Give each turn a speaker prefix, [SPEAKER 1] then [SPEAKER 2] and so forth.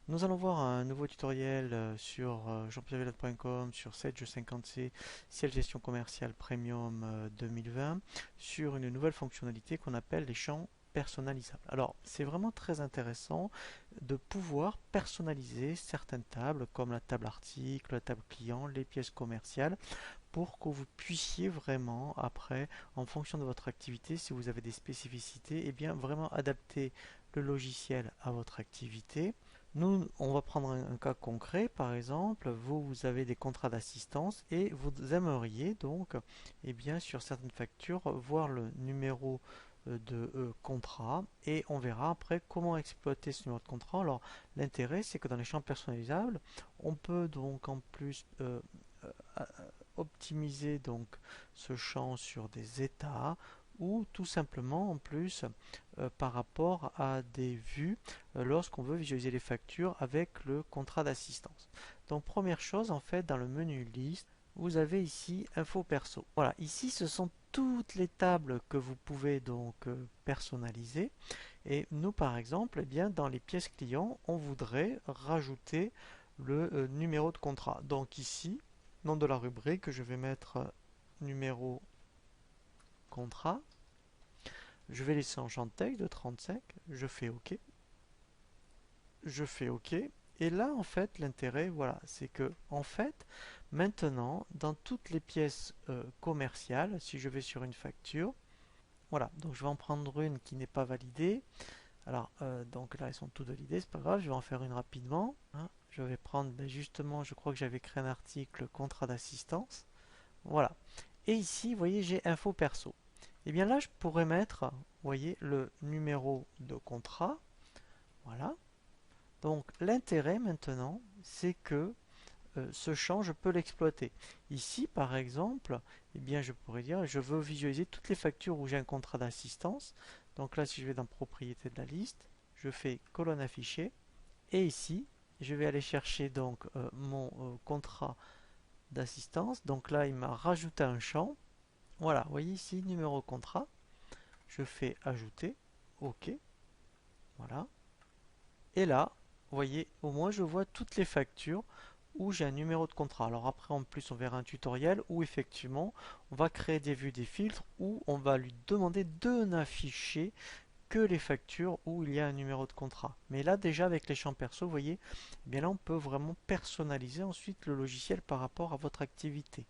[SPEAKER 1] Nous allons voir un nouveau tutoriel sur jeanpierrevelotte.com sur Sage 50C Ciel Gestion Commerciale Premium 2020 sur une nouvelle fonctionnalité qu'on appelle les champs personnalisables. Alors, c'est vraiment très intéressant de pouvoir personnaliser certaines tables comme la table article, la table client, les pièces commerciales pour que vous puissiez vraiment après, en fonction de votre activité, si vous avez des spécificités, et bien vraiment adapter le logiciel à votre activité. Nous, on va prendre un cas concret, par exemple, vous avez des contrats d'assistance et vous aimeriez donc, eh bien, sur certaines factures, voir le numéro de contrat et on verra après comment exploiter ce numéro de contrat. Alors, l'intérêt, c'est que dans les champs personnalisables, on peut donc en plus euh, optimiser donc ce champ sur des états ou tout simplement en plus par rapport à des vues lorsqu'on veut visualiser les factures avec le contrat d'assistance. Donc première chose en fait dans le menu liste, vous avez ici info perso. Voilà, ici ce sont toutes les tables que vous pouvez donc personnaliser et nous par exemple, eh bien dans les pièces clients, on voudrait rajouter le numéro de contrat. Donc ici, nom de la rubrique, je vais mettre numéro contrat. Je vais laisser en champ de texte de 35. Je fais OK. Je fais OK. Et là, en fait, l'intérêt, voilà, c'est que, en fait, maintenant, dans toutes les pièces commerciales, si je vais sur une facture, voilà, donc je vais en prendre une qui n'est pas validée. Alors, donc là, elles sont toutes validées, c'est pas grave, je vais en faire une rapidement, hein. Je vais prendre, ben, justement, je crois que j'avais créé un article contrat d'assistance. Voilà. Et ici, vous voyez, j'ai info perso. Et bien là, je pourrais mettre, vous voyez, le numéro de contrat. Voilà. Donc l'intérêt maintenant, c'est que ce champ, je peux l'exploiter. Ici, par exemple, eh bien, je pourrais dire, je veux visualiser toutes les factures où j'ai un contrat d'assistance. Donc là, si je vais dans propriété de la liste, je fais colonne affichée. Et ici, je vais aller chercher donc mon contrat d'assistance. Donc là, il m'a rajouté un champ. Voilà, vous voyez ici, numéro contrat. Je fais ajouter. OK. Voilà. Et là, vous voyez, au moins je vois toutes les factures où j'ai un numéro de contrat. Alors après, en plus, on verra un tutoriel où effectivement, on va créer des vues, des filtres, où on va lui demander de n'afficher que les factures où il y a un numéro de contrat. Mais là, déjà avec les champs perso, vous voyez, eh bien là, on peut vraiment personnaliser ensuite le logiciel par rapport à votre activité.